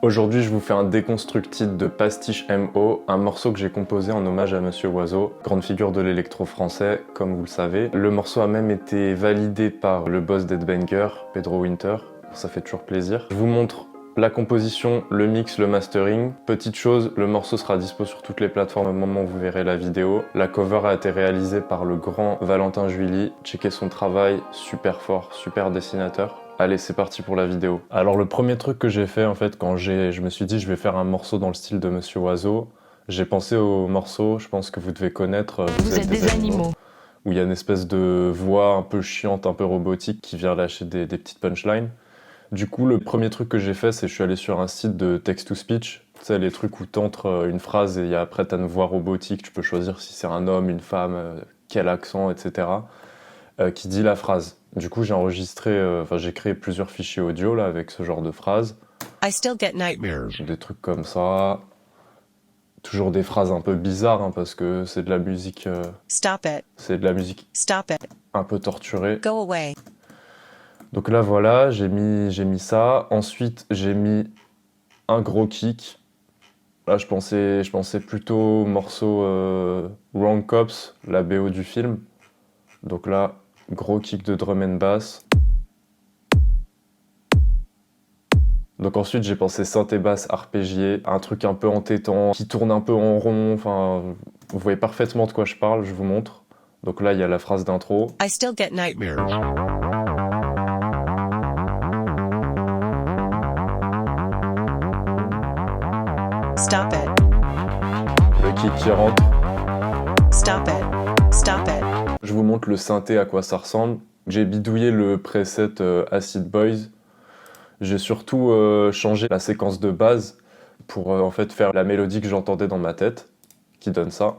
Aujourd'hui, je vous fais un déconstructed de Pastiche MO, un morceau que j'ai composé en hommage à Monsieur Oizo, grande figure de l'électro français, comme vous le savez. Le morceau a même été validé par le boss d'Headbanger, Pedro Winter, ça fait toujours plaisir. Je vous montre la composition, le mix, le mastering. Petite chose, le morceau sera dispo sur toutes les plateformes au moment où vous verrez la vidéo. La cover a été réalisée par le grand Valentin Juilly. Checkez son travail, super fort, super dessinateur. Allez, c'est parti pour la vidéo. Alors le premier truc que j'ai fait en fait quand je me suis dit je vais faire un morceau dans le style de Monsieur Oizo, j'ai pensé au morceau, je pense que vous devez connaître Vous êtes des animaux. Où il y a une espèce de voix un peu chiante, un peu robotique qui vient lâcher des petites punchlines. Du coup, le premier truc que j'ai fait, c'est que je suis allé sur un site de text-to-speech. Tu sais, les trucs où t'entres une phrase et après t'as une voix robotique, tu peux choisir si c'est un homme, une femme, quel accent, etc. Qui dit la phrase. Du coup, j'ai créé plusieurs fichiers audio là avec ce genre de phrases. I still get nightmares. Des trucs comme ça. Toujours des phrases un peu bizarres hein, parce que c'est de la musique. Stop it. C'est de la musique Stop it. un peu torturée. Go away. Donc là voilà, j'ai mis ça. Ensuite, j'ai mis un gros kick. Là, je pensais plutôt au morceau Wrong Cops, la BO du film. Donc là, gros kick de drum and bass. Donc ensuite, j'ai pensé synthé basse arpégié, un truc un peu entêtant, qui tourne un peu en rond. Enfin, vous voyez parfaitement de quoi je parle, je vous montre. Donc là, il y a la phrase d'intro. I still get nightmares. Stop it. Le kick qui rentre. Stop it. Stop it. Je vous montre le synthé, à quoi ça ressemble. J'ai bidouillé le preset Acid Boys. J'ai surtout changé la séquence de base pour en fait faire la mélodie que j'entendais dans ma tête, qui donne ça.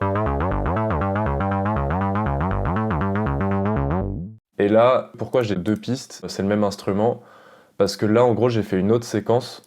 Et là, pourquoi j'ai deux pistes? C'est le même instrument, parce que là, en gros, j'ai fait une autre séquence.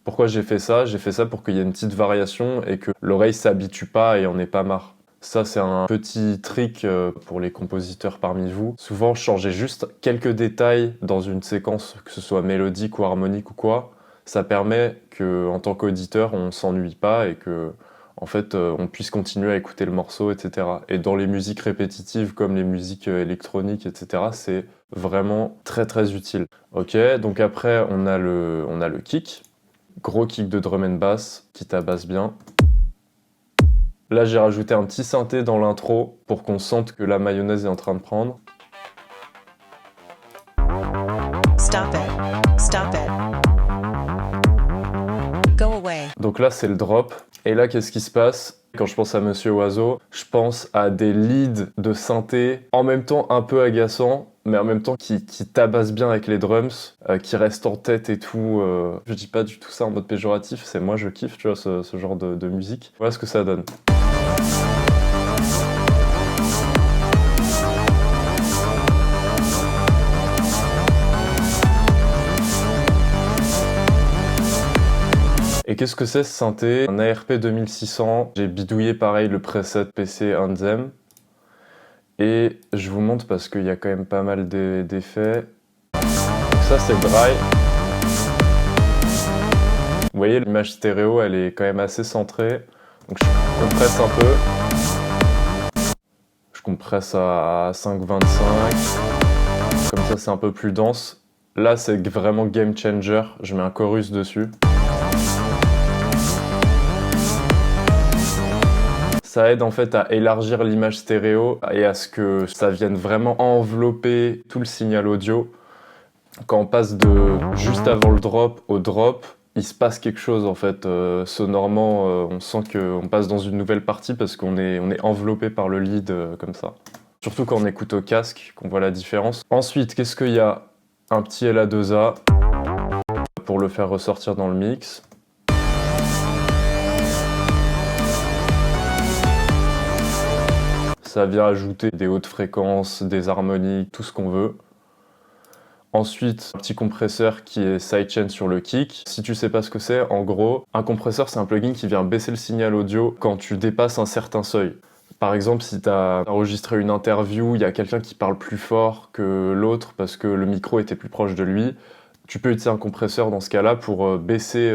Pourquoi j'ai fait ça? J'ai fait ça pour qu'il y ait une petite variation et que l'oreille s'habitue pas et en ait pas marre. Ça, c'est un petit trick pour les compositeurs parmi vous. Souvent, changer juste quelques détails dans une séquence, que ce soit mélodique ou harmonique ou quoi, ça permet que, en tant qu'auditeur, on s'ennuie pas et que, en fait, on puisse continuer à écouter le morceau, etc. Et dans les musiques répétitives, comme les musiques électroniques, etc., c'est vraiment très très utile. Ok, donc après, on a le kick. Gros kick de drum and bass qui tabasse bien. Là, j'ai rajouté un petit synthé dans l'intro pour qu'on sente que la mayonnaise est en train de prendre. Stop it. Stop it. Go away. Donc là, c'est le drop. Et là, qu'est-ce qui se passe? Quand je pense à Monsieur Oizo, je pense à des leads de synthé, en même temps un peu agaçants, mais en même temps qui tabassent bien avec les drums, qui restent en tête et tout. Je dis pas du tout ça en mode péjoratif, c'est moi je kiffe, tu vois, ce genre de musique. Voilà ce que ça donne. Et qu'est-ce que c'est ce synthé? Un ARP 2600, j'ai bidouillé pareil le preset PC Anthem. Et je vous montre parce qu'il y a quand même pas mal d'effets. Donc ça c'est le dry. Vous voyez l'image stéréo elle est quand même assez centrée. Donc je compresse un peu. Je compresse à 5,25. Comme ça c'est un peu plus dense. Là c'est vraiment game changer. Je mets un chorus dessus. Ça aide en fait à élargir l'image stéréo et à ce que ça vienne vraiment envelopper tout le signal audio. Quand on passe de juste avant le drop au drop, il se passe quelque chose en fait. Sonorement, on sent qu'on passe dans une nouvelle partie parce qu'on est enveloppé par le lead comme ça. Surtout quand on écoute au casque, qu'on voit la différence. Ensuite, qu'est-ce qu'il y a? Un petit LA2A pour le faire ressortir dans le mix. Ça vient ajouter des hautes fréquences, des harmoniques, tout ce qu'on veut. Ensuite, un petit compresseur qui est sidechain sur le kick. Si tu sais pas ce que c'est, en gros, un compresseur c'est un plugin qui vient baisser le signal audio quand tu dépasses un certain seuil. Par exemple, si tu as enregistré une interview, il y a quelqu'un qui parle plus fort que l'autre parce que le micro était plus proche de lui, Tu peux utiliser un compresseur dans ce cas-là pour baisser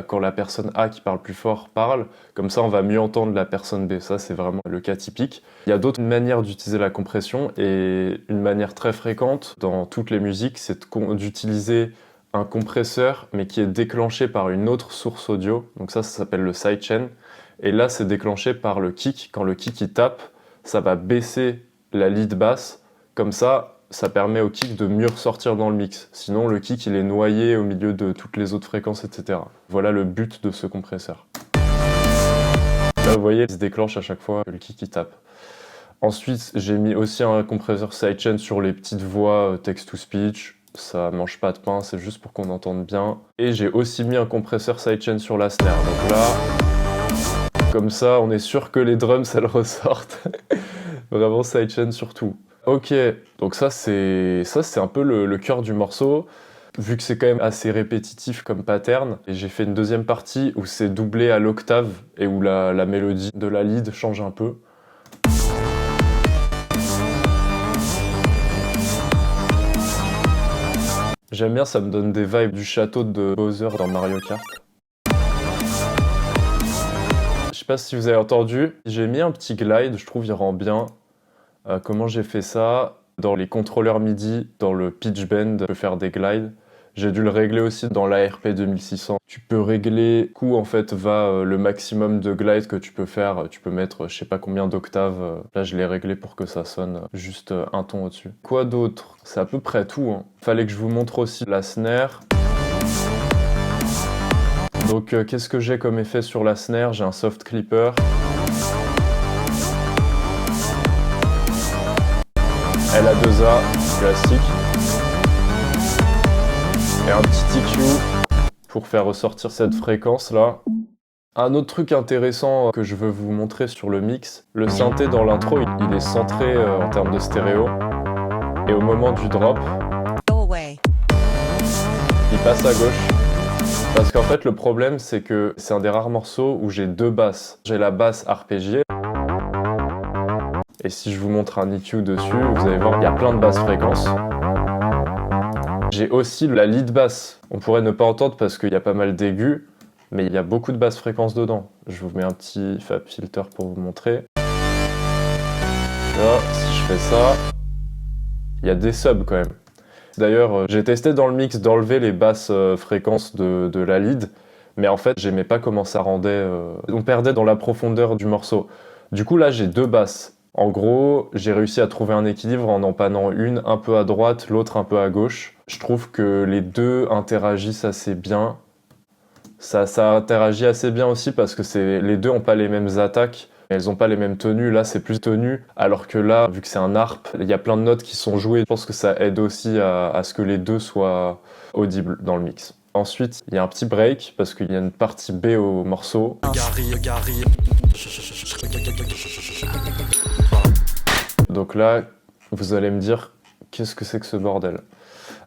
quand la personne A qui parle plus fort parle. Comme ça, on va mieux entendre la personne B. Ça, c'est vraiment le cas typique. Il y a d'autres manières d'utiliser la compression et une manière très fréquente dans toutes les musiques, c'est d'utiliser un compresseur mais qui est déclenché par une autre source audio. Donc ça s'appelle le sidechain. Et là, c'est déclenché par le kick. Quand le kick il tape, ça va baisser la lead basse. Comme ça permet au kick de mieux ressortir dans le mix. Sinon, le kick, il est noyé au milieu de toutes les autres fréquences, etc. Voilà le but de ce compresseur. Là, vous voyez, il se déclenche à chaque fois que le kick, il tape. Ensuite, j'ai mis aussi un compresseur sidechain sur les petites voix text-to-speech. Ça mange pas de pain, c'est juste pour qu'on entende bien. Et j'ai aussi mis un compresseur sidechain sur la snare. Donc là, comme ça, on est sûr que les drums, elles ressortent. Vraiment sidechain surtout. Ok, donc ça c'est un peu le cœur du morceau. Vu que c'est quand même assez répétitif comme pattern, et j'ai fait une deuxième partie où c'est doublé à l'octave et où la mélodie de la lead change un peu. J'aime bien, ça me donne des vibes du château de Bowser dans Mario Kart. Je sais pas si vous avez entendu, j'ai mis un petit glide, je trouve il rend bien. Comment j'ai fait ça? Dans les contrôleurs MIDI, dans le pitch bend, je peux faire des glides. J'ai dû le régler aussi dans l'ARP 2600. Tu peux régler où en fait va le maximum de glide que tu peux faire. Tu peux mettre je sais pas combien d'octaves. Là je l'ai réglé pour que ça sonne juste un ton au-dessus. Quoi d'autre? C'est à peu près tout, hein. Fallait que je vous montre aussi la snare. Donc qu'est-ce que j'ai comme effet sur la snare? J'ai un soft clipper. LA2A, classique. Et un petit EQ pour faire ressortir cette fréquence là. Un autre truc intéressant que je veux vous montrer sur le mix, le synthé dans l'intro il est centré en termes de stéréo. Et au moment du drop, Go away. il passe à gauche. Parce qu'en fait le problème c'est que c'est un des rares morceaux où j'ai deux basses. J'ai la basse arpégiée. Et si je vous montre un EQ dessus, vous allez voir, il y a plein de basses fréquences. J'ai aussi la lead basse. On pourrait ne pas entendre parce qu'il y a pas mal d'aigus, mais il y a beaucoup de basses fréquences dedans. Je vous mets un petit Fab Filter pour vous montrer. Là, si je fais ça, il y a des subs quand même. D'ailleurs, j'ai testé dans le mix d'enlever les basses fréquences de la lead, mais en fait, j'aimais pas comment ça rendait. On perdait dans la profondeur du morceau. Du coup, là, j'ai deux basses. En gros, j'ai réussi à trouver un équilibre en empannant une un peu à droite, l'autre un peu à gauche. Je trouve que les deux interagissent assez bien. Ça interagit assez bien aussi parce que les deux n'ont pas les mêmes attaques, elles n'ont pas les mêmes tenues. Là, c'est plus tenu, alors que là, vu que c'est un harp, il y a plein de notes qui sont jouées. Je pense que ça aide aussi à ce que les deux soient audibles dans le mix. Ensuite, il y a un petit break parce qu'il y a une partie B au morceau. Donc là, vous allez me dire, qu'est-ce que c'est que ce bordel?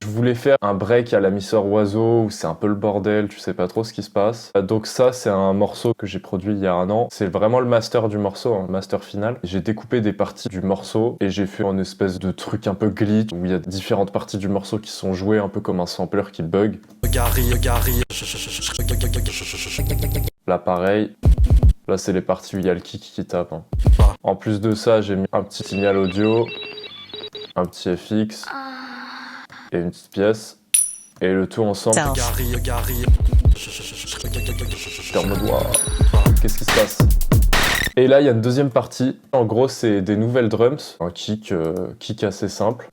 Je voulais faire un break à la Mister Oiseau où c'est un peu le bordel, tu sais pas trop ce qui se passe. Donc ça, c'est un morceau que j'ai produit il y a un an. C'est vraiment le master du morceau, hein, le master final. J'ai découpé des parties du morceau et j'ai fait une espèce de truc un peu glitch où il y a différentes parties du morceau qui sont jouées un peu comme un sampler qui bug. Là, pareil. Là, c'est les parties où il y a le kick qui tape, hein. En plus de ça, j'ai mis un petit signal audio, un petit FX et une petite pièce. Et le tout ensemble. J'étais en mode waouh, qu'est-ce qui se passe? Et là, il y a une deuxième partie. En gros, c'est des nouvelles drums. Un kick assez simple,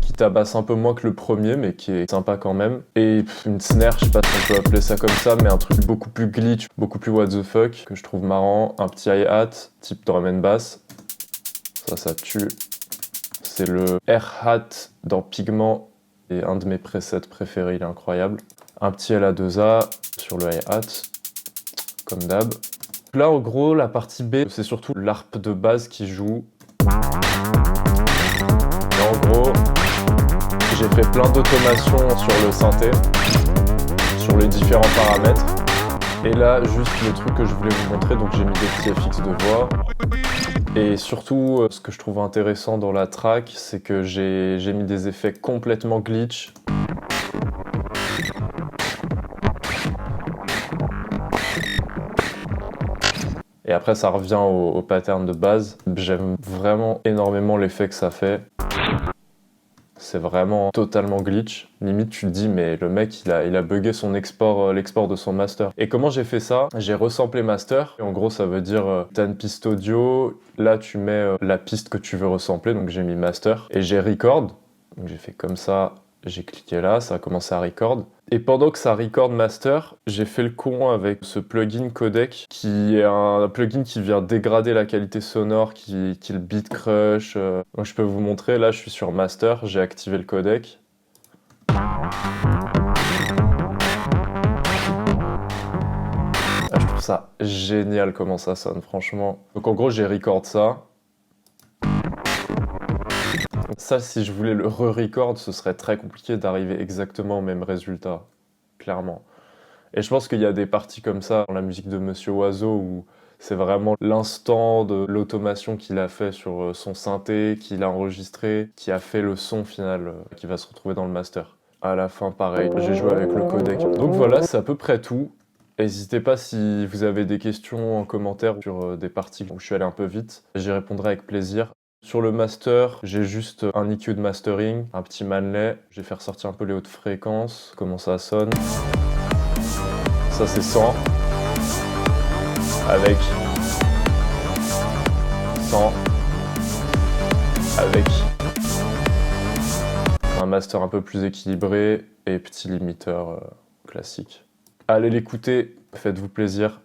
qui tabasse un peu moins que le premier, mais qui est sympa quand même. Et une snare, je sais pas si on peut appeler ça comme ça, mais un truc beaucoup plus glitch, beaucoup plus what the fuck, que je trouve marrant. Un petit hi-hat, type drum and bass. Ça tue. C'est le air-hat dans Pigment, et un de mes presets préférés, il est incroyable. Un petit LA2A sur le hi-hat, comme d'hab. Là, en gros, la partie B, c'est surtout l'harpe de base qui joue. Et en gros, j'ai fait plein d'automations sur le synthé, sur les différents paramètres. Et là, juste le truc que je voulais vous montrer, donc j'ai mis des petits FX de voix. Et surtout, ce que je trouve intéressant dans la track, c'est que j'ai mis des effets complètement glitch. Et après, ça revient au pattern de base. J'aime vraiment énormément l'effet que ça fait. C'est vraiment totalement glitch. Limite, tu te dis, mais le mec, il a bugué son export, l'export de son master. Et comment j'ai fait ça? J'ai resamplé master. Et en gros, ça veut dire, t'as une piste audio. Là, tu mets la piste que tu veux resampler. Donc, j'ai mis master. Et j'ai record. Donc, j'ai fait comme ça. J'ai cliqué là, ça a commencé à record. Et pendant que ça record master, j'ai fait le con avec ce plugin codec qui est un plugin qui vient dégrader la qualité sonore, qui le beat crush. Donc je peux vous montrer, là je suis sur master, j'ai activé le codec. Ah, je trouve ça génial comment ça sonne, franchement. Donc en gros, j'ai record ça. Ça, si je voulais le re-record, ce serait très compliqué d'arriver exactement au même résultat, clairement. Et je pense qu'il y a des parties comme ça dans la musique de Monsieur Oiseau où c'est vraiment l'instant de l'automation qu'il a fait sur son synthé, qu'il a enregistré, qui a fait le son final qui va se retrouver dans le master. À la fin, pareil, j'ai joué avec le codec. Donc voilà, c'est à peu près tout. N'hésitez pas si vous avez des questions en commentaire sur des parties où je suis allé un peu vite. J'y répondrai avec plaisir. Sur le master, j'ai juste un EQ de mastering, un petit manlet. Je vais faire sortir un peu les hautes fréquences, comment ça sonne. Ça c'est 100. Avec 100. Avec un master un peu plus équilibré et petit limiteur classique. Allez l'écouter, faites-vous plaisir.